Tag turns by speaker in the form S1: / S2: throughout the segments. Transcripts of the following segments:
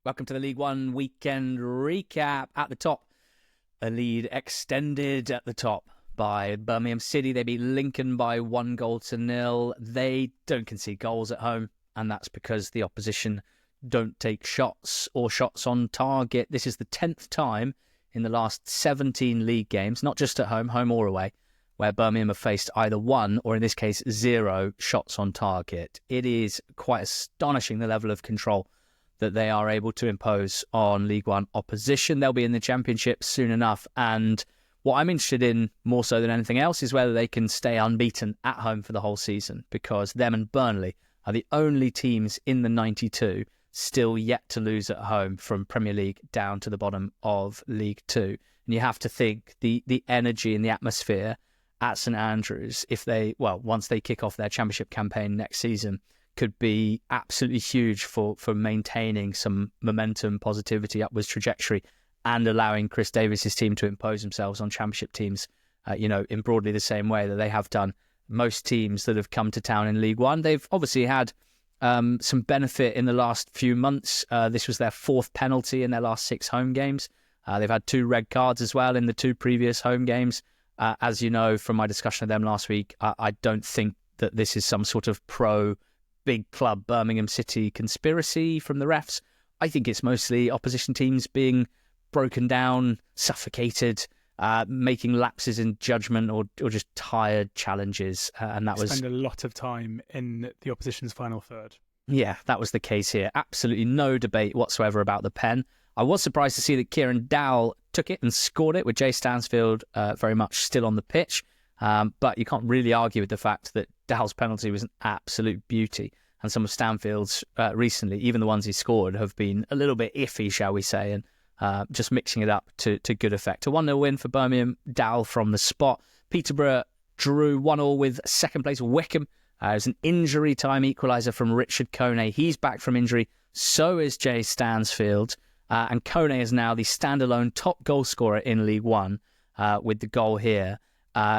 S1: Welcome to the League One weekend recap. At the top, a lead extended at the top by Birmingham City. They beat Lincoln by 1-0. They don't concede goals at home, and that's because the opposition don't take shots or shots on target. This is the 10th time in the last 17 league games, not just at home or away, where Birmingham have faced either one or, in this case, 0 shots on target. It is quite astonishing, the level of control that they are able to impose on League One opposition. They'll be in the Championship soon enough. And what I'm interested in more so than anything else is whether they can stay unbeaten at home for the whole season, because them and Burnley are the only teams in the 92 still yet to lose at home from Premier League down to the bottom of League Two. And you have to think the energy and the atmosphere at St Andrews, once they kick off their Championship campaign next season, could be absolutely huge for maintaining some momentum, positivity, upwards trajectory, and allowing Chris Davies' team to impose themselves on Championship teams, in broadly the same way that they have done most teams that have come to town in League One. They've obviously had some benefit in the last few months. This was their 4th penalty in their last 6 home games. They've had 2 red cards as well in the 2 previous home games. As you know from my discussion of them last week, I don't think that this is some sort of big club Birmingham City conspiracy from the refs. I think it's mostly opposition teams being broken down, suffocated, making lapses in judgment or just tired challenges. And that was...
S2: Spend a lot of time in the opposition's final third.
S1: Yeah, that was the case here. Absolutely no debate whatsoever about the pen. I was surprised to see that Kieran Dowell took it and scored it with Jay Stansfield very much still on the pitch. But you can't really argue with the fact that Dowell's penalty was an absolute beauty. And some of Stanfield's recently, even the ones he scored, have been a little bit iffy, shall we say, and just mixing it up to good effect. A 1-0 win for Birmingham, Dowell from the spot. Peterborough drew 1-1 with second place Wickham. It was an injury time equaliser from Richard Kone. He's back from injury. So is Jay Stansfield. And Kone is now the standalone top goal scorer in League One with the goal here.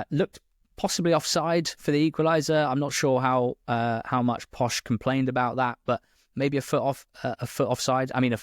S1: Looked possibly offside for the equaliser. I'm not sure how much Posh complained about that, but maybe a foot offside. I mean,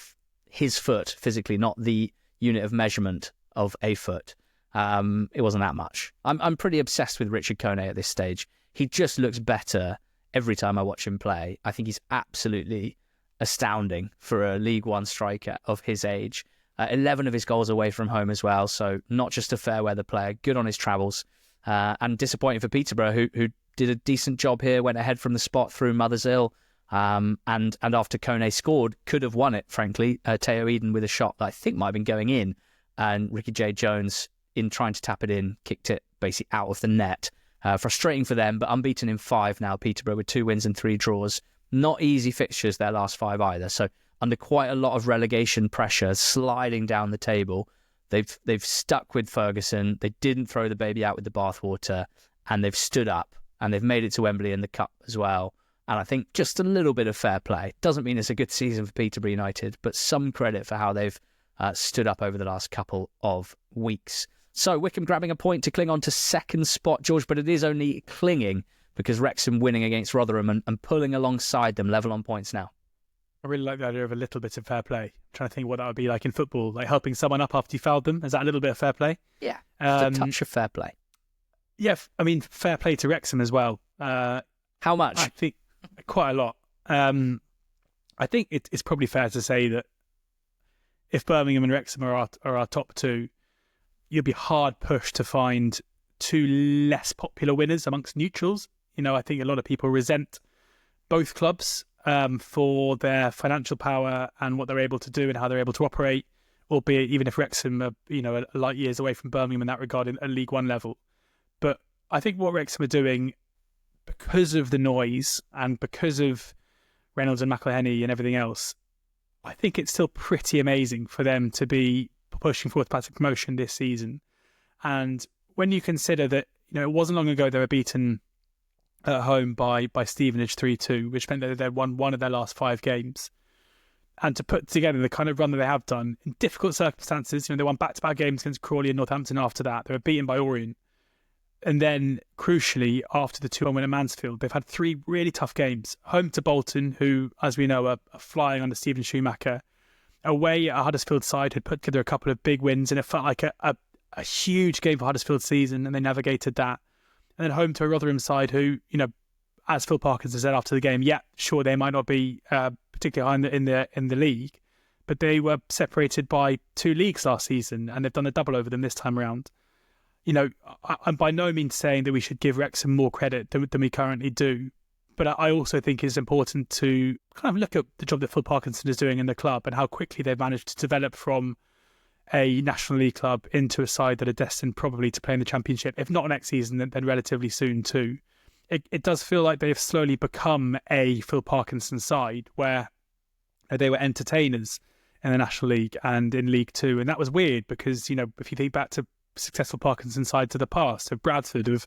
S1: his foot physically, not the unit of measurement of a foot. It wasn't that much. I'm pretty obsessed with Richard Kone at this stage. He just looks better every time I watch him play. I think he's absolutely astounding for a League One striker of his age. 11 of his goals away from home as well, so not just a fair weather player, good on his travels. And disappointing for Peterborough, who did a decent job here, went ahead from the spot through Mothershill, and after Kone scored, could have won it, frankly. Teo Eden with a shot that I think might have been going in, and Ricky J. Jones, in trying to tap it in, kicked it basically out of the net. Frustrating for them, but unbeaten in 5 now, Peterborough, with 2 wins and 3 draws. Not easy fixtures, their last 5 either, so under quite a lot of relegation pressure, sliding down the table. They've stuck with Ferguson. They didn't throw the baby out with the bathwater, and they've stood up, and they've made it to Wembley in the Cup as well. And I think just a little bit of fair play. Doesn't mean it's a good season for Peterborough United, but some credit for how they've stood up over the last couple of weeks. So Wickham grabbing a point to cling on to second spot, George, but it is only clinging because Wrexham winning against Rotherham and pulling alongside them, level on points now.
S2: I really like the idea of a little bit of fair play. I'm trying to think what that would be like in football, like helping someone up after you fouled them. Is that a little bit of fair play?
S1: Yeah, just a touch of fair play.
S2: Yeah, I mean, fair play to Wrexham as well.
S1: How much?
S2: I think quite a lot. I think it's probably fair to say that if Birmingham and Wrexham are our top 2, you'll be hard pushed to find 2 less popular winners amongst neutrals. I think a lot of people resent both clubs for their financial power and what they're able to do and how they're able to operate, albeit even if Wrexham are, a light years away from Birmingham in that regard at League One level. But I think what Wrexham are doing, because of the noise and because of Reynolds and McElhenney and everything else, I think it's still pretty amazing for them to be pushing forward past promotion this season. And when you consider that, it wasn't long ago they were beaten at home by Stevenage 3-2, which meant that they'd won 1 of their last 5 games. And to put together the kind of run that they have done in difficult circumstances, they won back-to-back games against Crawley and Northampton after that. They were beaten by Orient. And then, crucially, after the 2-1 win at Mansfield, they've had 3 really tough games. Home to Bolton, who, as we know, are flying under Stephen Schumacher. away at Huddersfield side had put together a couple of big wins, and it felt like a huge game for Huddersfield season, and they navigated that. And then home to a Rotherham side who, as Phil Parkinson said after the game, sure, they might not be particularly high in the league, but they were separated by 2 leagues last season, and they've done a double over them this time around. I'm by no means saying that we should give Wrexham more credit than we currently do, but I also think it's important to kind of look at the job that Phil Parkinson is doing in the club and how quickly they've managed to develop from a National League club into a side that are destined probably to play in the Championship, if not next season, then relatively soon too. It does feel like they've slowly become a Phil Parkinson side where they were entertainers in the National League and in League Two. And that was weird because, if you think back to successful Parkinson sides of the past, of Bradford, of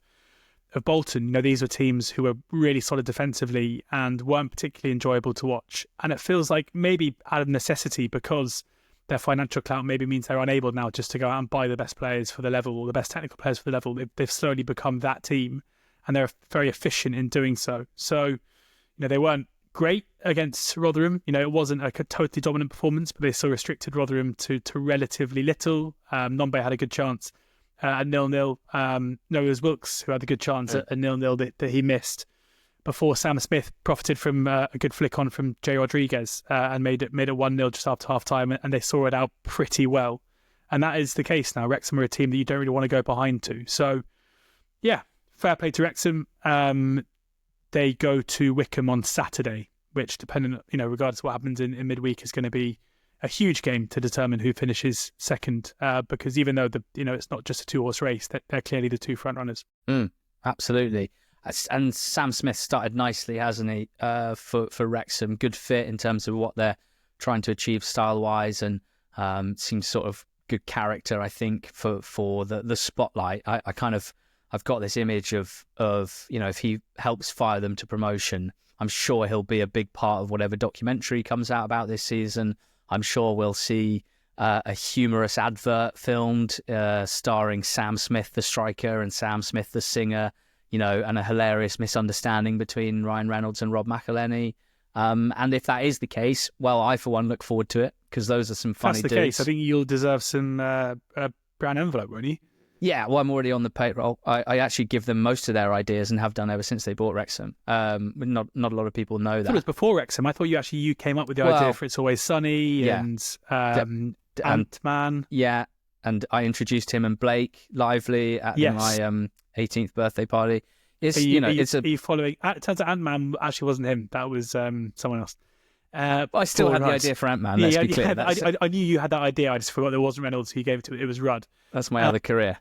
S2: Bolton, these were teams who were really solid defensively and weren't particularly enjoyable to watch. And it feels like maybe out of necessity, because their financial clout maybe means they're unable now just to go out and buy the best players for the level or the best technical players for the level. They've slowly become that team, and they're very efficient in doing so. So, they weren't great against Rotherham. It wasn't a totally dominant performance, but they still restricted Rotherham to relatively little. Nombe had a good chance at 0-0. No, it was Wilkes who had a good chance at 0-0 that he missed before Sam Smith profited from a good flick on from Jay Rodriguez and made it 1-0 just after half time, and they saw it out pretty well. And that is the case now. Wrexham are a team that you don't really want to go behind to. So, yeah, fair play to Wrexham. They go to Wycombe on Saturday, which, depending, regardless of what happens in midweek, is going to be a huge game to determine who finishes second. Because even though it's not just a 2-horse race, they're clearly the 2 front runners.
S1: Absolutely. And Sam Smith started nicely, hasn't he? For Wrexham, good fit in terms of what they're trying to achieve style wise, and seems sort of good character, I think, for the spotlight. I've got this image of if he helps fire them to promotion, I'm sure he'll be a big part of whatever documentary comes out about this season. I'm sure we'll see a humorous advert filmed starring Sam Smith, the striker, and Sam Smith, the singer, and a hilarious misunderstanding between Ryan Reynolds and Rob McElhenney. And if that is the case, well, I, for one, look forward to it, because those are some funny dudes.
S2: That's the case. I think you'll deserve some brown envelope, won't you?
S1: Yeah, well, I'm already on the payroll. I actually give them most of their ideas and have done ever since they bought Wrexham. Not a lot of people know that.
S2: I thought it was before Wrexham. I thought you came up with the idea for It's Always Sunny and Ant-Man.
S1: Yeah, and I introduced him and Blake Lively at my 18th birthday party. Are you
S2: following? It turns out Ant-Man actually wasn't him. That was someone else.
S1: I still had the idea for Ant-Man, let's be clear.
S2: I knew you had that idea. I just forgot there wasn't Reynolds who you gave it to. It was Rudd.
S1: That's my other career.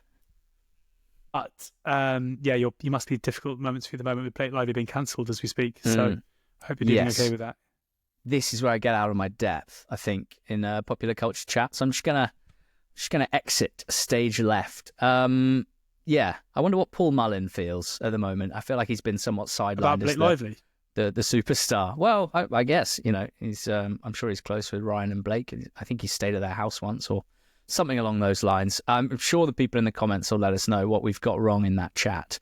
S2: But you must be difficult moments for you at the moment with Blake Lively being cancelled as we speak. So I hope you're doing okay with that.
S1: This is where I get out of my depth, I think, in popular culture chat. So I'm just gonna exit stage left. I wonder what Paul Mullin feels at the moment. I feel like he's been somewhat sidelined.
S2: About Blake Lively?
S1: The superstar. Well, I guess, he's. I'm sure he's close with Ryan and Blake. I think he stayed at their house once or something along those lines. I'm sure the people in the comments will let us know what we've got wrong in that chat.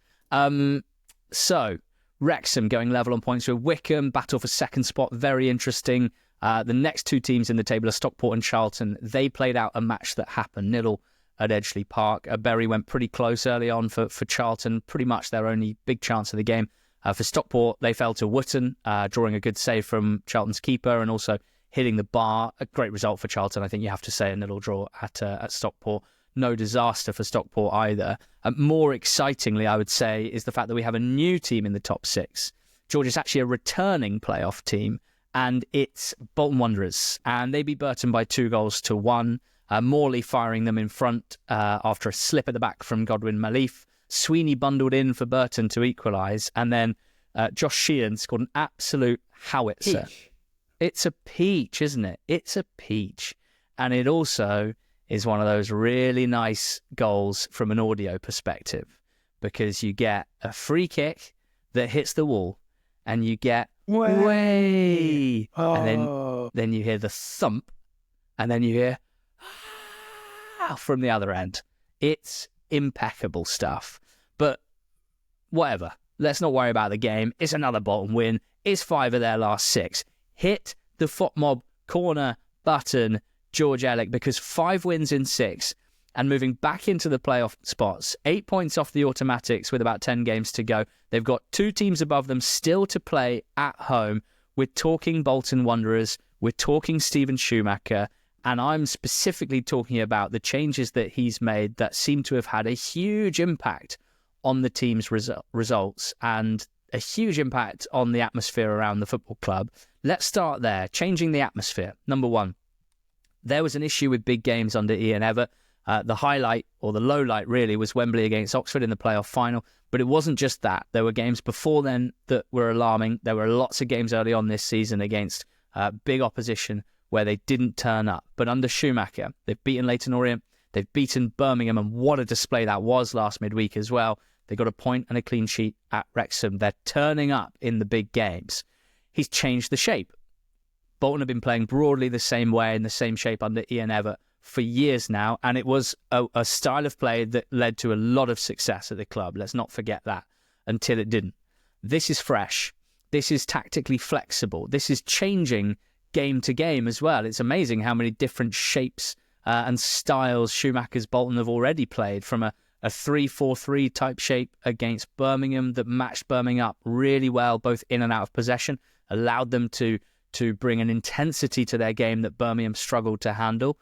S1: So Wrexham going level on points with Wycombe, battle for second spot. Very interesting. The next 2 teams in the table are Stockport and Charlton. They played out a match that happened 0 at Edgeley Park. Bury went pretty close early on for Charlton, pretty much their only big chance of the game. For Stockport, they fell to Wootton, drawing a good save from Charlton's keeper and also hitting the bar. A great result for Charlton, I think you have to say, a 0 draw at Stockport. No disaster for Stockport either. More excitingly, I would say, is the fact that we have a new team in the top 6. George, is actually a returning playoff team, and it's Bolton Wanderers. And they beat Burton by 2-1. Morley firing them in front after a slip at the back from Godwin Malif. Sweeney bundled in for Burton to equalise. And then Josh Sheehan scored an absolute howitzer. It's a peach, isn't it? It's a peach. And it also is one of those really nice goals from an audio perspective, because you get a free kick that hits the wall and you get way.
S2: Oh.
S1: And then you hear the thump and then you hear from the other end. It's impeccable stuff. But whatever. Let's not worry about the game. It's another Bolton win. It's 5 of their last 6. Hit the FOT Mob corner button George Elek, because 5 wins in 6 and moving back into the playoff spots, 8 points off the automatics with about 10 games to go. They've got 2 teams above them still to play at home. We're talking Bolton Wanderers. We're talking Steven Schumacher. And I'm specifically talking about the changes that he's made that seem to have had a huge impact on the team's results and a huge impact on the atmosphere around the football club. Let's start there. Changing the atmosphere. Number 1. There was an issue with big games under Ian Evatt. The highlight, or the low light really, was Wembley against Oxford in the playoff final. But it wasn't just that. There were games before then that were alarming. There were lots of games early on this season against big opposition where they didn't turn up. But under Schumacher, they've beaten Leyton Orient. They've beaten Birmingham, and what a display that was last midweek as well. They got a point and a clean sheet at Wrexham. They're turning up in the big games. He's changed the shape. Bolton have been playing broadly the same way, in the same shape under Ian Evatt for years now, and it was a style of play that led to a lot of success at the club. Let's not forget that, until it didn't. This is fresh. This is tactically flexible. This is changing game to game as well. It's amazing how many different shapes and styles Schumacher's Bolton have already played, from a 3-4-3 type shape against Birmingham that matched Birmingham up really well, both in and out of possession, allowed them to bring an intensity to their game that Birmingham struggled to handle.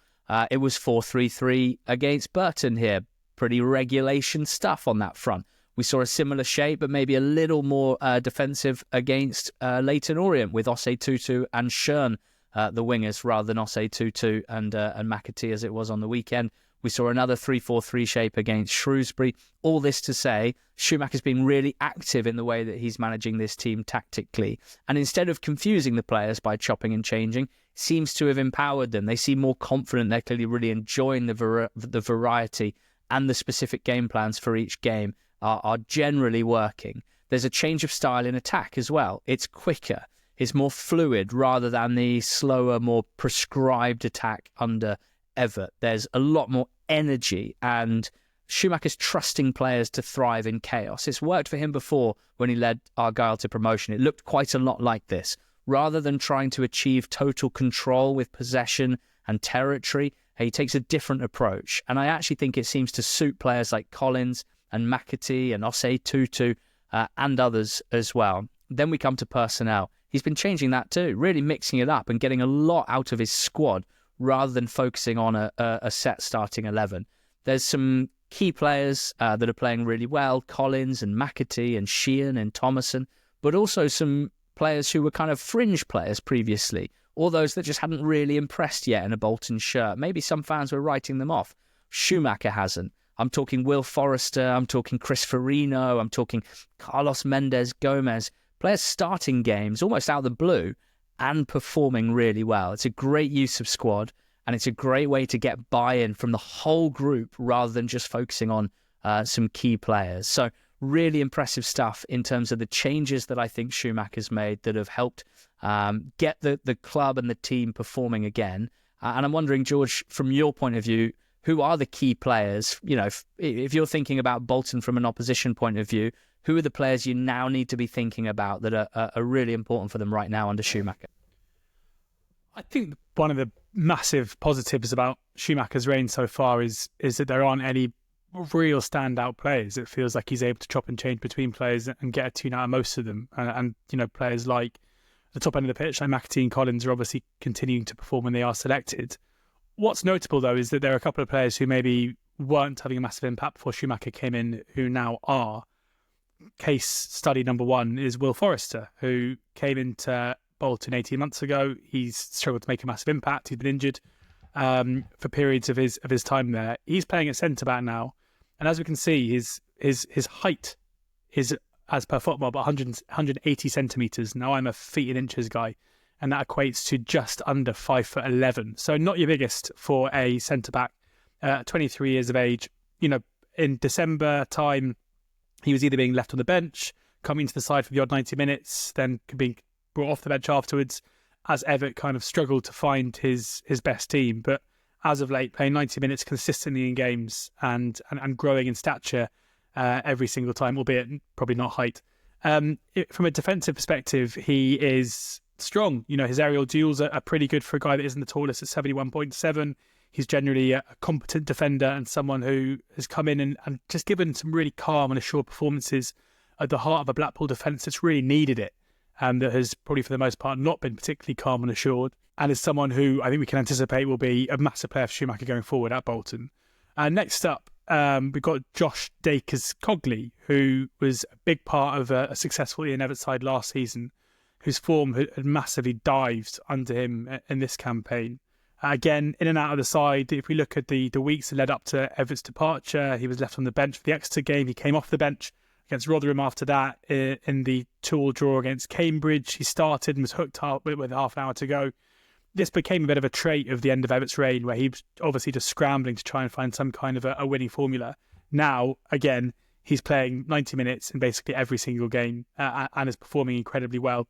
S1: It was 4-3-3 against Burton here. Pretty regulation stuff on that front. We saw a similar shape, but maybe a little more defensive against Leyton Orient, with Osei Tutu and Schön, the wingers, rather than Osei Tutu and McAtee as it was on the weekend. We saw another 3-4-3 shape against Shrewsbury. All this to say, Schumacher's been really active in the way that he's managing this team tactically. And instead of confusing the players by chopping and changing, seems to have empowered them. They seem more confident. They're clearly really enjoying the variety, and the specific game plans for each game are generally working. There's a change of style in attack as well. It's quicker. It's more fluid rather than the slower, more prescribed attack under Evatt. There's a lot more energy, and Schumacher's trusting players to thrive in chaos. It's worked for him before when he led Argyle to promotion. It looked quite a lot like this. Rather than trying to achieve total control with possession and territory, he takes a different approach. And I actually think it seems to suit players like Collins and McAtee and Osei Tutu and others as well. Then we come to personnel. He's been changing that too, really mixing it up and getting a lot out of his squad, rather than focusing on a set starting 11. There's some key players that are playing really well, Collins and McAtee and Sheehan and Thomason, but also some players who were kind of fringe players previously, or those that just hadn't really impressed yet in a Bolton shirt. Maybe some fans were writing them off. Schumacher hasn't. I'm talking Will Forrester, I'm talking Chris Farino, I'm talking Carlos Mendes Gomez. Players starting games almost out of the blue and performing really well. It's a great use of squad, and it's a great way to get buy-in from the whole group rather than just focusing on some key players. So really impressive stuff in terms of the changes that I think Schumacher's made that have helped get the club and the team performing again. And I'm wondering, George, from your point of view, who are the key players? You know, if you're thinking about Bolton from an opposition point of view, who are the players you now need to be thinking about that are really important for them right now under Schumacher?
S2: I think one of the massive positives about Schumacher's reign so far is that there aren't any real standout players. It feels like he's able to chop and change between players and get a tune out of most of them. And you know, players like the top end of the pitch, like McAtee and Collins, are obviously continuing to perform when they are selected. What's notable, though, is that there are a couple of players who maybe weren't having a massive impact before Schumacher came in, who now are. Case study number 1 is Will Forrester, who came into Bolton 18 months ago. He's struggled to make a massive impact. He's been injured for periods of his time there. He's playing at centre-back now, and as we can see, his height is, as per Footmob, 180 centimetres. Now, I'm a feet and inches guy, and that equates to just under 5'11". So not your biggest for a centre-back. 23 years of age. You know, in December time, he was either being left on the bench, coming to the side for the odd 90 minutes, then being brought off the bench afterwards, as Evatt kind of struggled to find his best team. But as of late, playing 90 minutes consistently in games and growing in stature every single time, albeit probably not height. From a defensive perspective, he is strong. His aerial duels are pretty good for a guy that isn't the tallest at 71.7. He's generally a competent defender and someone who has come in and just given some really calm and assured performances at the heart of a Blackpool defence that's really needed it, and that has probably for the most part not been particularly calm and assured, and is someone who I think we can anticipate will be a massive player for Schumacher going forward at Bolton. Next up, we've got Josh Dakers-Cogley, who was a big part of a successful Ian Evatt side last season, whose form had massively dived under him in this campaign. Again, in and out of the side. If we look at the weeks that led up to Evatt's departure, he was left on the bench for the Exeter game. He came off the bench against Rotherham after that in the 2-2 draw against Cambridge. He started and was hooked up with half an hour to go. This became a bit of a trait of the end of Evatt's reign, where he was obviously just scrambling to try and find some kind of a winning formula. Now, again, he's playing 90 minutes in basically every single game and is performing incredibly well.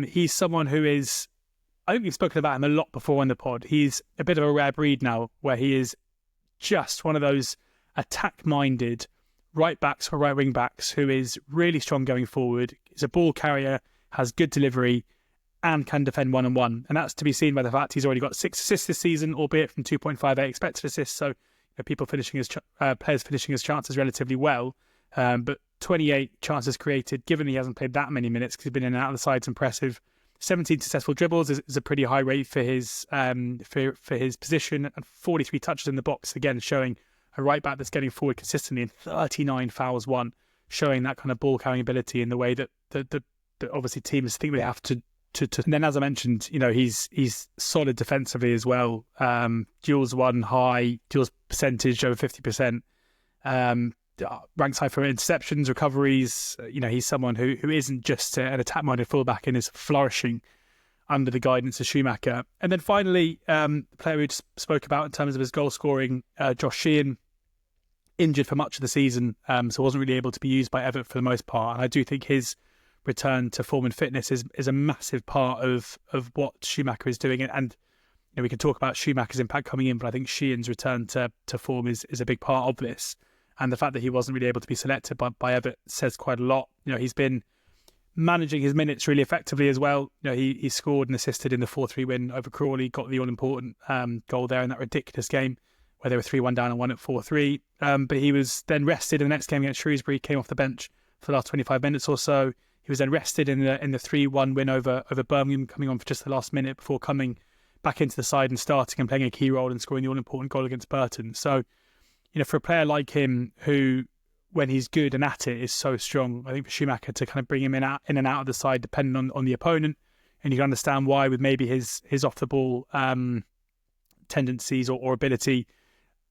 S2: He's someone who is, I think we've spoken about him a lot before in the pod. He's a bit of a rare breed now, where he is just one of those attack-minded right backs or right wing backs who is really strong going forward. He's a ball carrier, has good delivery, and can defend one-on-one. And that's to be seen by the fact he's already got 6 assists this season, albeit from 2.58 expected assists. So players finishing his chances relatively well. But 28 chances created, given he hasn't played that many minutes because he's been in and out of the side's impressive. 17 successful dribbles is a pretty high rate for his for his position, and 43 touches in the box, again showing a right back that's getting forward consistently, and 39 fouls won, showing that kind of ball carrying ability in the way that obviously teams think they have to. And then, as I mentioned, he's solid defensively as well. Duels won high, duels percentage over 50%. Ranks high for interceptions, recoveries. He's someone who isn't just an attack-minded fullback and is flourishing under the guidance of Schumacher. And then finally, the player we just spoke about in terms of his goal scoring, Josh Sheehan, injured for much of the season, so wasn't really able to be used by Evatt for the most part. And I do think his return to form and fitness is a massive part of what Schumacher is doing. And we can talk about Schumacher's impact coming in, but I think Sheehan's return to form is a big part of this. And the fact that he wasn't really able to be selected by Evatt says quite a lot. He's been managing his minutes really effectively as well. He scored and assisted in the 4-3 win over Crawley, got the all-important goal there in that ridiculous game where they were 3-1 down and won at 4-3. But he was then rested in the next game against Shrewsbury, came off the bench for the last 25 minutes or so. He was then rested in the 3-1 win over Birmingham, coming on for just the last minute before coming back into the side and starting and playing a key role and scoring the all-important goal against Burton. So, for a player like him who, when he's good and at it, is so strong, I think for Schumacher to kind of bring him in and out of the side depending on the opponent, and you can understand why with maybe his off-the-ball tendencies or ability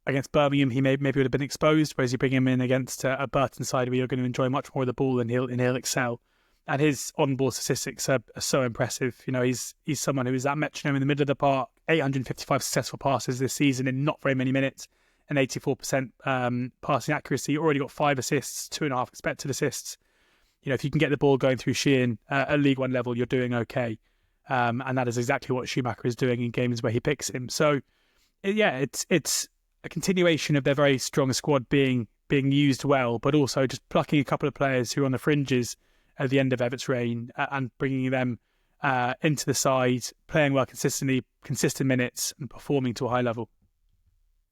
S2: against Birmingham, he maybe would have been exposed, whereas you bring him in against a Burton side where you're going to enjoy much more of the ball and he'll excel. And his on-ball statistics are so impressive. He's someone who is that metronome in the middle of the park, 855 successful passes this season in not very many minutes, and 84% passing accuracy. Already got 5 assists, 2.5 expected assists. If you can get the ball going through Sheehan at League One level, you're doing okay. And that is exactly what Schumacher is doing in games where he picks him. So, it's a continuation of their very strong squad being used well, but also just plucking a couple of players who are on the fringes at the end of Evatt's reign and bringing them into the side, playing well consistently, consistent minutes, and performing to a high level.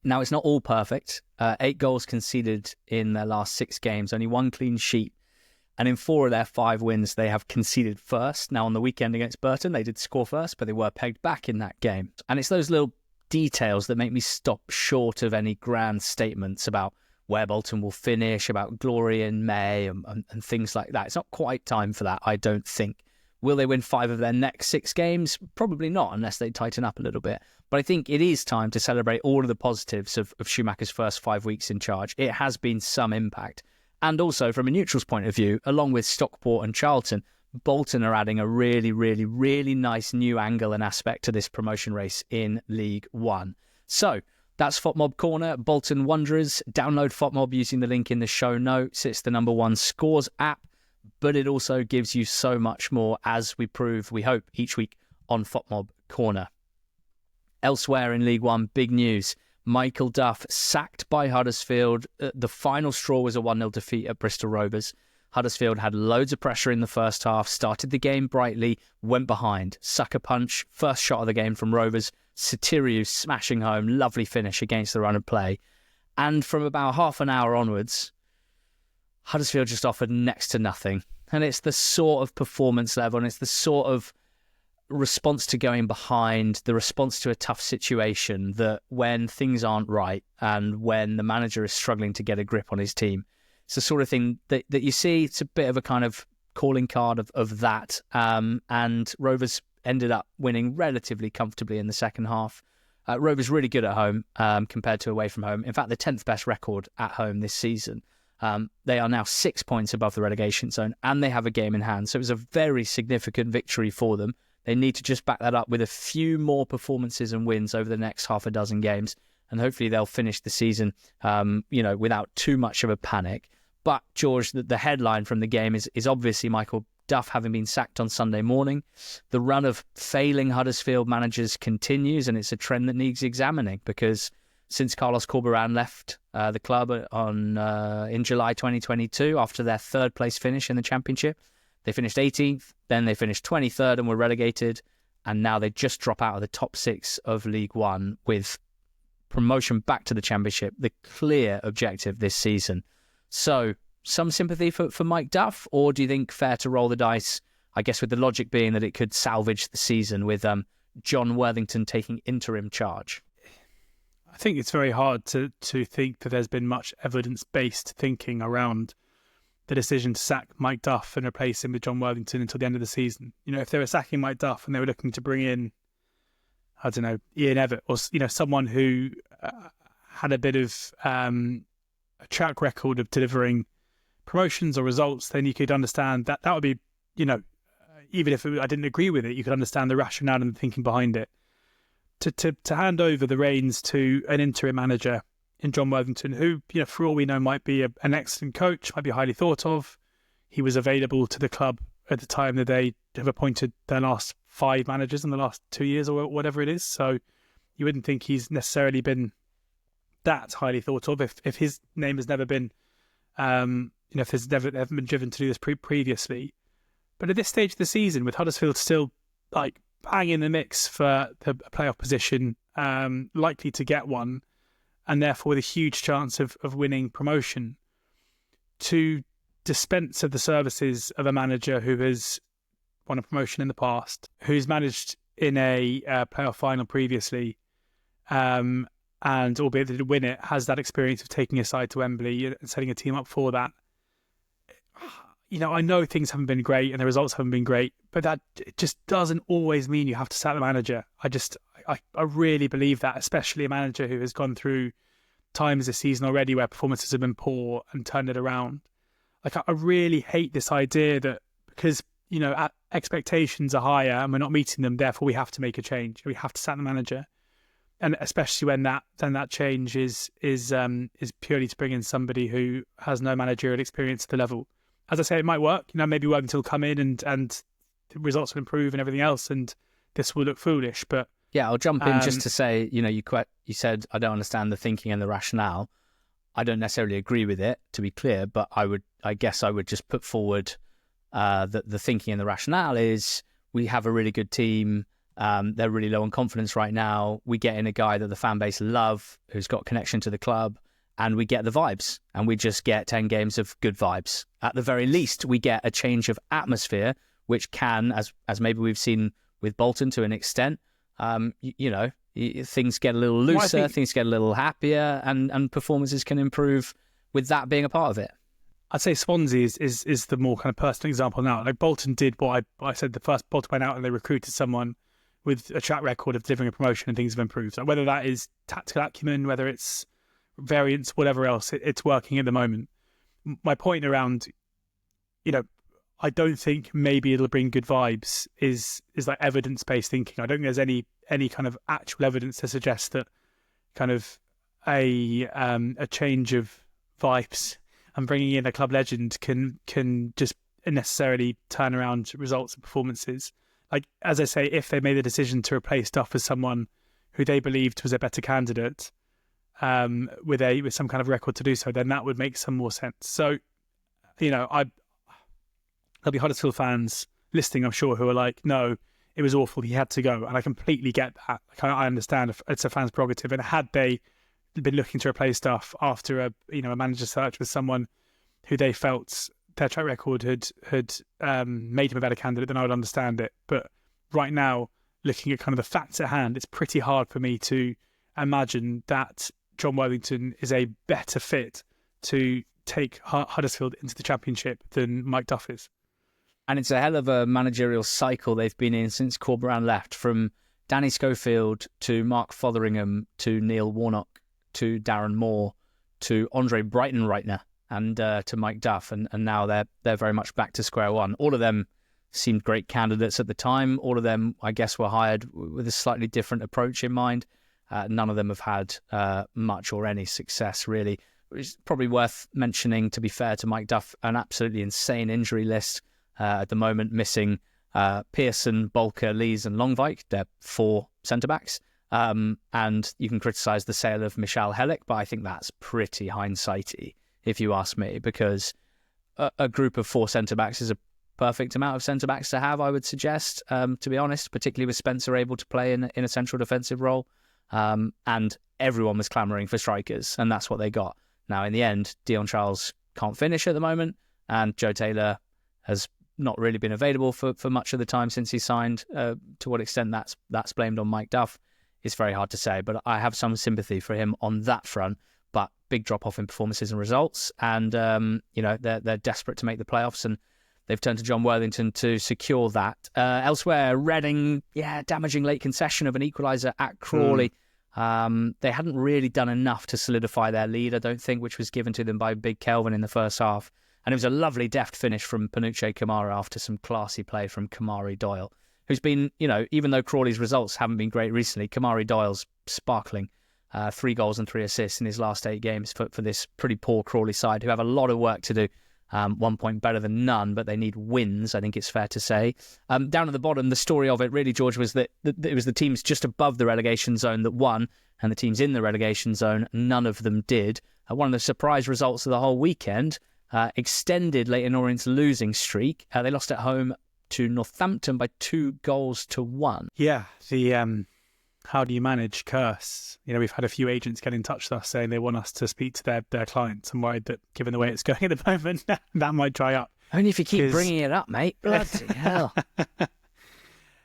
S1: Now, it's not all perfect. 8 goals conceded in their last 6 games, only 1 clean sheet. And in 4 of their 5 wins, they have conceded first. Now, on the weekend against Burton, they did score first, but they were pegged back in that game. And it's those little details that make me stop short of any grand statements about where Bolton will finish, about glory in May and things like that. It's not quite time for that, I don't think. Will they win 5 of their next 6 games? Probably not, unless they tighten up a little bit. But I think it is time to celebrate all of the positives of Schumacher's first 5 weeks in charge. It has been some impact. And also, from a neutral's point of view, along with Stockport and Charlton, Bolton are adding a really, really, really nice new angle and aspect to this promotion race in League One. So, that's FOTMob Corner, Bolton Wanderers. Download FOTMob using the link in the show notes. It's the #1 scores app, but it also gives you so much more, as we prove, we hope, each week on FOTMob Corner. Elsewhere in League One, big news. Michael Duff sacked by Huddersfield. The final straw was a 1-0 defeat at Bristol Rovers. Huddersfield had loads of pressure in the first half, started the game brightly, went behind. Sucker punch, first shot of the game from Rovers. Sotiriou smashing home, lovely finish against the run of play. And from about half an hour onwards, Huddersfield just offered next to nothing. And it's the sort of performance level and it's the sort of response to going behind, the response to a tough situation that when things aren't right and when the manager is struggling to get a grip on his team, it's the sort of thing that you see. It's a bit of a kind of calling card of that. And Rovers ended up winning relatively comfortably in the second half. Rovers really good at home compared to away from home. In fact, the 10th best record at home this season. They are now 6 points above the relegation zone and they have a game in hand. So it was a very significant victory for them. They need to just back that up with a few more performances and wins over the next half a dozen games. And hopefully they'll finish the season, without too much of a panic. But, George, the headline from the game is obviously Michael Duff having been sacked on Sunday morning. The run of failing Huddersfield managers continues, and it's a trend that needs examining because since Carlos Corberán left the club in July 2022 after their third place finish in the Championship, they finished 18th, then they finished 23rd and were relegated, and now they just drop out of the top 6 of League One with promotion back to the Championship, the clear objective this season. So, some sympathy for Mike Duff, or do you think fair to roll the dice, I guess with the logic being that it could salvage the season with John Worthington taking interim charge?
S2: I think it's very hard to think that there's been much evidence-based thinking around the decision to sack Mike Duff and replace him with John Worthington until the end of the season. If they were sacking Mike Duff and they were looking to bring in, I don't know, Ian Evatt or someone who had a bit of a track record of delivering promotions or results, then you could understand that would be, even if I didn't agree with it, you could understand the rationale and the thinking behind it. To hand over the reins to an interim manager in John Worthington, who, for all we know, might be an excellent coach, might be highly thought of. He was available to the club at the time that they have appointed their last 5 managers in the last 2 years or whatever it is. So you wouldn't think he's necessarily been that highly thought of if his name has never been, if there's never been driven to do this previously. But at this stage of the season, with Huddersfield still bang in the mix for the playoff position, likely to get one, and therefore with a huge chance of winning promotion, to dispense of the services of a manager who has won a promotion in the past, who's managed in a playoff final previously, and albeit that didn't win it, has that experience of taking a side to Wembley and setting a team up for that. I know things haven't been great and the results haven't been great, but that just doesn't always mean you have to sack the manager. I really believe that, especially a manager who has gone through times this season already where performances have been poor and turned it around. I really hate this idea that because, expectations are higher and we're not meeting them, therefore we have to make a change. We have to sack the manager. And especially when that change is purely to bring in somebody who has no managerial experience at the level. As I say, it might work. Maybe Worthington will come in and the results will improve and everything else, and this will look foolish. But
S1: yeah, I'll jump in just to say, you said I don't understand the thinking and the rationale. I don't necessarily agree with it, to be clear, but I guess I would just put forward that the thinking and the rationale is we have a really good team. They're really low on confidence right now. We get in a guy that the fan base love, who's got connection to the club, and we get the vibes, and we just get 10 games of good vibes. At the very least, we get a change of atmosphere, which can, as maybe we've seen with Bolton to an extent, things get a little looser, things get a little happier, and performances can improve with that being a part of it.
S2: I'd say Swansea is the more kind of personal example now. Bolton did what I said, the first Bolton went out and they recruited someone with a track record of delivering a promotion and things have improved. Whether that is tactical acumen, whether it's variance, whatever else, it's working at the moment. My point around, I don't think maybe it'll bring good vibes is like evidence-based thinking. I don't think there's any kind of actual evidence to suggest that kind of a change of vibes and bringing in a club legend can just necessarily turn around results and performances. As I say, if they made the decision to replace Duff as someone who they believed was a better candidate, with some kind of record to do so, then that would make some more sense. So, there'll be Huddersfield fans listening, I'm sure, who are like, no, it was awful, he had to go. And I completely get that. Like, I understand it's a fan's prerogative. And had they been looking to replace Duff after a manager search with someone who they felt their track record had made him a better candidate, then I would understand it. But right now, looking at kind of the facts at hand, it's pretty hard for me to imagine that John Worthington is a better fit to take Huddersfield into the Championship than Mike Duff is.
S1: And it's a hell of a managerial cycle they've been in since Corberán left, from Danny Schofield to Mark Fotheringham to Neil Warnock to Darren Moore to Andre Breitenreitner and to Mike Duff. And now they're very much back to square one. All of them seemed great candidates at the time. All of them, I guess, were hired with a slightly different approach in mind. None of them have had much or any success, really. It's probably worth mentioning, to be fair to Mike Duff, an absolutely insane injury list at the moment, missing Pearson, Bolker, Lees and Longvik. They're 4 centre-backs. And you can criticise the sale of Michal Helik, but I think that's pretty hindsighty, if you ask me, because a group of 4 centre-backs is a perfect amount of centre-backs to have, I would suggest, to be honest, particularly with Spencer able to play in a central defensive role. And everyone was clamouring for strikers, and that's what they got. Now, in the end, Dion Charles can't finish at the moment, and Joe Taylor has not really been available for much of the time since he signed. To what extent that's blamed on Mike Duff, it's very hard to say, but I have some sympathy for him on that front. But big drop-off in performances and results, and they're desperate to make the playoffs, and they've turned to John Worthington to secure that. Elsewhere, Reading, damaging late concession of an equaliser at Crawley. They hadn't really done enough to solidify their lead, I don't think, which was given to them by Big Kelvin in the first half. And it was a lovely deft finish from Panuche Kamara after some classy play from Kamari Doyle, who's been, even though Crawley's results haven't been great recently, Kamari Doyle's sparkling. 3 goals and 3 assists in his last 8 games for this pretty poor Crawley side, who have a lot of work to do. 1 point better than none, but they need wins, I think it's fair to say. Down at the bottom, the story of it really, George, was that it was the teams just above the relegation zone that won, and the teams in the relegation zone, none of them did. One of the surprise results of the whole weekend extended Leyton Orient's losing streak. They lost at home to Northampton by 2-1.
S2: Yeah, the how do you manage curse? We've had a few agents get in touch with us saying they want us to speak to their clients. I'm worried that, given the way it's going at the moment, that might dry up.
S1: Only if you keep bringing it up, mate. Bloody hell.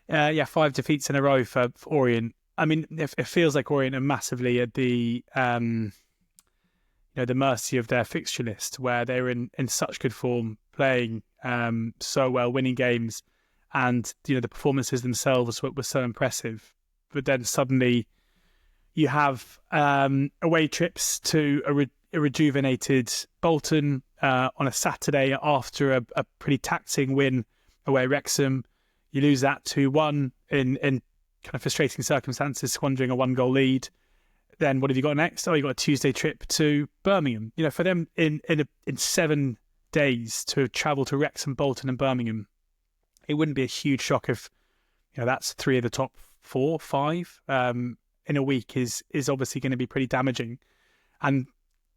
S2: 5 defeats in a row for Orient. I mean, it feels like Orient are massively at the the mercy of their fixture list, where they're in such good form, playing so well, winning games, and the performances themselves were so impressive. But then suddenly you have away trips to a rejuvenated Bolton on a Saturday after a pretty taxing win away at Wrexham. You lose that 2-1 in kind of frustrating circumstances, squandering a 1-goal lead. Then what have you got next? Oh, you got a Tuesday trip to Birmingham. For them in 7 days to travel to Wrexham, Bolton and Birmingham, it wouldn't be a huge shock if that's 3 of the top 4, 5 in a week is obviously going to be pretty damaging. And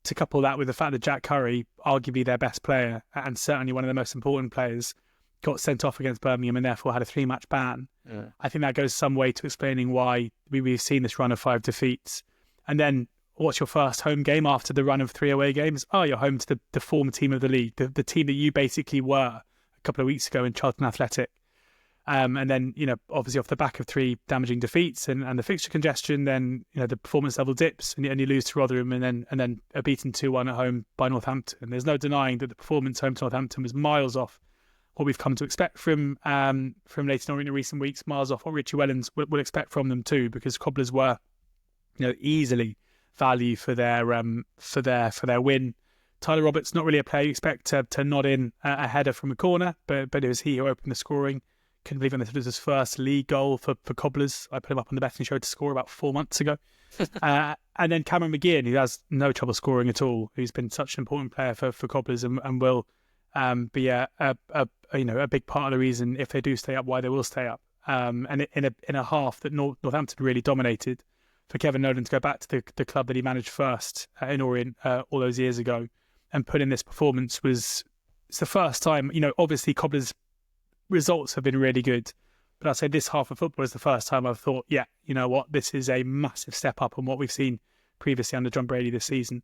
S2: to couple that with the fact that Jack Curry, arguably their best player and certainly one of the most important players, got sent off against Birmingham and therefore had a 3-match ban. Yeah. I think that goes some way to explaining why we've seen this run of 5 defeats. And then what's your first home game after the run of 3 away games? Oh, you're home to the former team of the league, the team that you basically were a couple of weeks ago in Charlton Athletic. And then, obviously off the back of 3 damaging defeats and the fixture congestion, then, the performance level dips and you lose to Rotherham and then are beaten 2-1 at home by Northampton. And there's no denying that the performance home to Northampton was miles off what we've come to expect from Leyton Orient in recent weeks, miles off what Richie Wellens would expect from them too, because Cobblers were, easily value for their win. Tyler Roberts, not really a player you expect to nod in a header from a corner, but it was he who opened the scoring. Couldn't believe it was his first league goal for Cobblers. I put him up on the betting show to score about 4 months ago. And then Cameron McGeehan, who has no trouble scoring at all, who's been such an important player for Cobblers and will be a big part of the reason, if they do stay up, why they will stay up. And in a half that Northampton really dominated, for Kevin Nolan to go back to the club that he managed first in Orient all those years ago and put in this performance was it's the first time, obviously Cobbler's results have been really good, but I'd say this half of football is the first time I've thought, yeah, you know what, this is a massive step up on what we've seen previously under John Brady this season.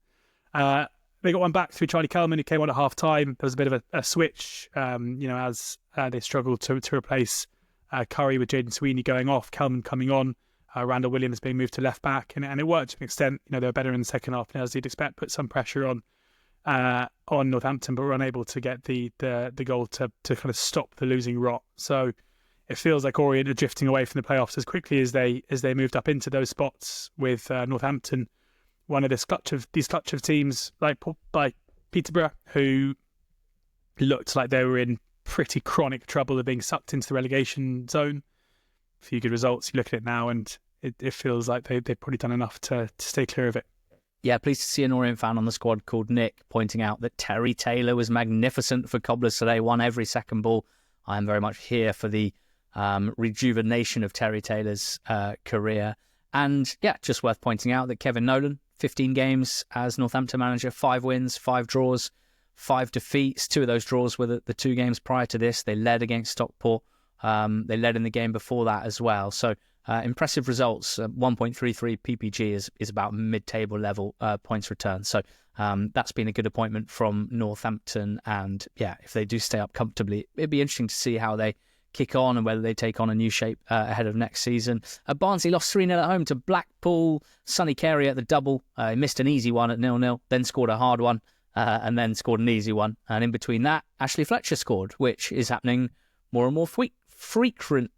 S2: They got one back through Charlie Kelman, who came on at half time. There was a bit of a switch, as they struggled to replace Curry with Jaden Sweeney going off, Kelman coming on, Randall Williams being moved to left back, and it worked to an extent. They were better in the second half, and as you'd expect, put some pressure on Northampton, but were unable to get the goal to kind of stop the losing rot. So it feels like Orient are drifting away from the playoffs as quickly as they moved up into those spots, with Northampton one of these clutch of teams like Peterborough, who looked like they were in pretty chronic trouble of being sucked into the relegation zone. A few good results. You look at it now, and it feels like they've probably done enough to stay clear of it.
S1: Yeah, pleased to see an Orient fan on the squad called Nick pointing out that Terry Taylor was magnificent for Cobblers today, won every second ball. I am very much here for the rejuvenation of Terry Taylor's career. And yeah, just worth pointing out that Kevin Nolan, 15 games as Northampton manager, 5 wins, 5 draws, 5 defeats. 2 of those draws were the 2 games prior to this. They led against Stockport. They led in the game before that as well. So impressive results. 1.33 PPG is about mid-table level points return. So that's been a good appointment from Northampton. And yeah, if they do stay up comfortably, it'd be interesting to see how they kick on and whether they take on a new shape ahead of next season. Barnsley lost 3-0 at home to Blackpool. Sonny Carey at the double. He missed an easy one at 0-0, then scored a hard one, and then scored an easy one. And in between that, Ashley Fletcher scored, which is happening more and more frequently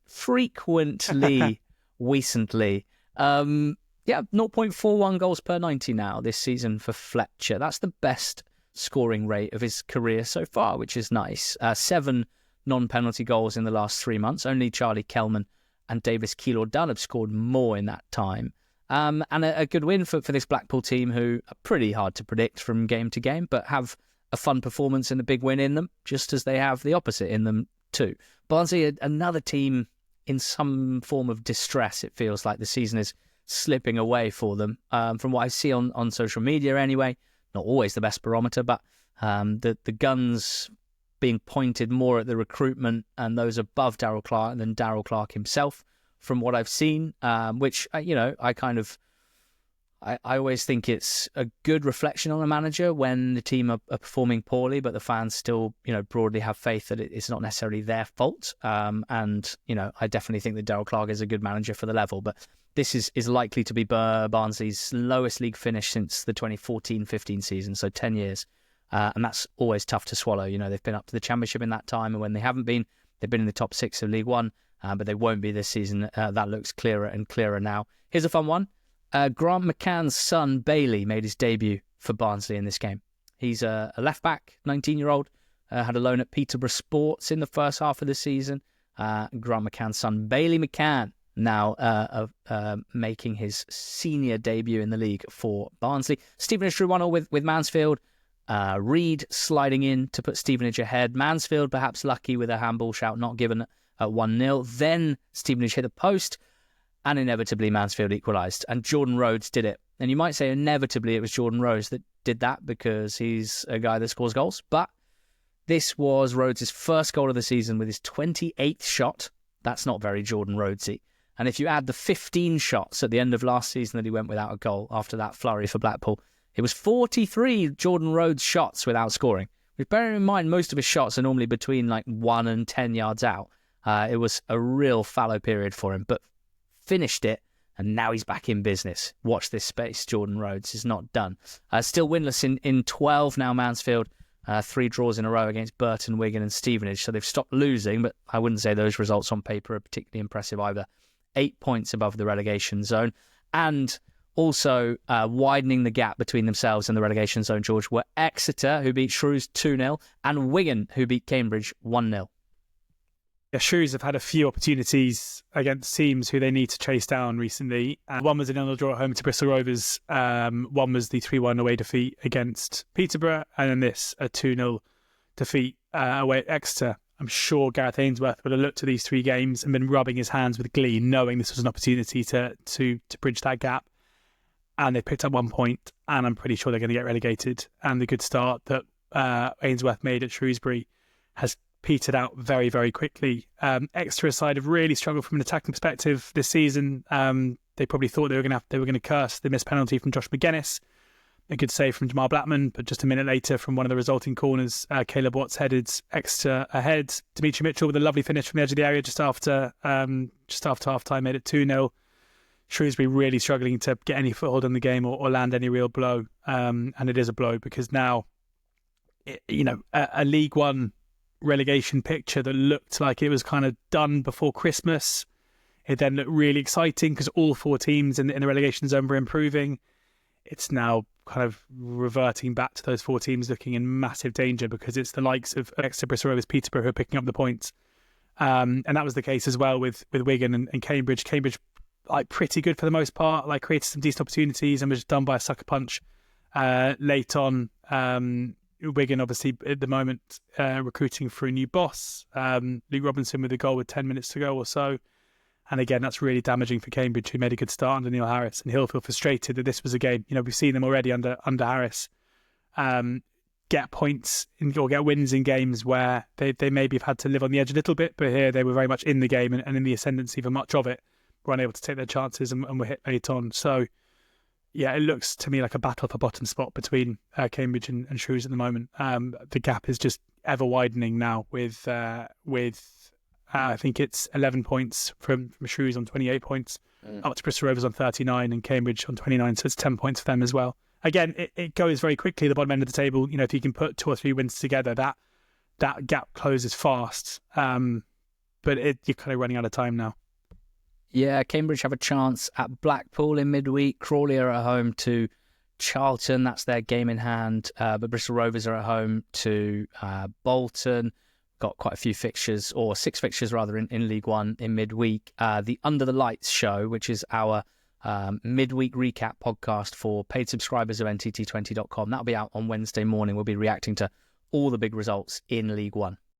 S1: recently. 0.41 goals per 90 now this season for Fletcher. That's the best scoring rate of his career so far, which is nice. 7 non-penalty goals in the last 3 months. Only Charlie Kelman and Davis Keillor-Dunn have scored more in that time. And a good win for this Blackpool team, who are pretty hard to predict from game to game, but have a fun performance and a big win in them, just as they have the opposite in them too. Barnsley, another team in some form of distress. It feels like the season is slipping away for them. From what I see on social media anyway, not always the best barometer, but the guns being pointed more at the recruitment and those above Darryl Clark than Darryl Clark himself, from what I've seen, which, I always think it's a good reflection on a manager when the team are performing poorly, but the fans still, broadly have faith that it's not necessarily their fault. I definitely think that Darryl Clark is a good manager for the level, but this is likely to be Barnsley's lowest league finish since the 2014-15 season, so 10 years. And that's always tough to swallow. They've been up to the Championship in that time, and when they haven't been, they've been in the top 6 of League One, but they won't be this season. That looks clearer and clearer now. Here's a fun one. Grant McCann's son, Bailey, made his debut for Barnsley in this game. He's a left-back, 19-year-old, had a loan at Peterborough Sports in the first half of the season. Grant McCann's son, Bailey McCann, now making his senior debut in the league for Barnsley. Stevenage drew 1-1 with Mansfield. Reed sliding in to put Stevenage ahead. Mansfield perhaps lucky with a handball shout not given at 1-0. Then Stevenage hit the post, and inevitably Mansfield equalised. And Jordan Rhodes did it. And you might say inevitably it was Jordan Rhodes that did that because he's a guy that scores goals. But this was Rhodes' first goal of the season with his 28th shot. That's not very Jordan Rhodesy. And if you add the 15 shots at the end of last season that he went without a goal after that flurry for Blackpool, it was 43 Jordan Rhodes shots without scoring. With bearing in mind most of his shots are normally between 1 and 10 yards out. It was a real fallow period for him, but finished it, and now he's back in business. Watch this space. Jordan Rhodes is not done. Still winless in 12 now, Mansfield. 3 draws in a row against Burton, Wigan and Stevenage. So they've stopped losing, but I wouldn't say those results on paper are particularly impressive either. 8 points above the relegation zone. And also widening the gap between themselves and the relegation zone, George, were Exeter, who beat Shrews 2-0, and Wigan, who beat Cambridge 1-0.
S2: Yeah, Shrews have had a few opportunities against teams who they need to chase down recently. One was a 0-0 draw at home to Bristol Rovers. One was the 3-1 away defeat against Peterborough. And then this, a 2-0 defeat away at Exeter. I'm sure Gareth Ainsworth would have looked at these 3 games and been rubbing his hands with glee, knowing this was an opportunity to bridge that gap. And they picked up 1 point, and I'm pretty sure they're going to get relegated. And the good start that Ainsworth made at Shrewsbury has petered out very, very quickly. Exeter side have really struggled from an attacking perspective this season. They probably thought they were going to curse the missed penalty from Josh McGuinness. A good save from Jamal Blackman, but just a minute later from one of the resulting corners, Caleb Watts headed Exeter ahead. Dimitri Mitchell with a lovely finish from the edge of the area just after half time made it 2-0. Shrewsbury really struggling to get any foothold in the game or land any real blow. And it is a blow because now, a League One relegation picture that looked like it was kind of done before Christmas. It then looked really exciting because all four teams in the relegation zone were improving. It's now kind of reverting back to those four teams looking in massive danger because it's the likes of Exeter, Bristol Rovers, Peterborough who are picking up the points. And that was the case as well with Wigan and Cambridge. Cambridge, like, pretty good for the most part, like created some decent opportunities and was just done by a sucker punch late on. Wigan, obviously, at the moment, recruiting for a new boss. Luke Robinson with a goal with 10 minutes to go or so. And again, that's really damaging for Cambridge, who made a good start under Neil Harris. And he'll feel frustrated that this was a game. We've seen them already under Harris get points or get wins in games where they maybe have had to live on the edge a little bit. But here they were very much in the game and in the ascendancy for much of it. Were unable to take their chances and were hit late on. So, yeah, it looks to me like a battle for bottom spot between Cambridge and Shrews at the moment. The gap is just ever widening now with I think it's 11 points from Shrews on 28 points, up to Bristol Rovers on 39 and Cambridge on 29, so it's 10 points for them as well. Again, it goes very quickly, the bottom end of the table. If you can put 2 or 3 wins together, that gap closes fast. But you're kind of running out of time now.
S1: Yeah, Cambridge have a chance at Blackpool in midweek. Crawley are at home to Charlton. That's their game in hand. But Bristol Rovers are at home to Bolton. Got quite a few fixtures, or 6 fixtures rather, in League One in midweek. The Under the Lights show, which is our midweek recap podcast for paid subscribers of NTT20.com. That'll be out on Wednesday morning. We'll be reacting to all the big results in League One.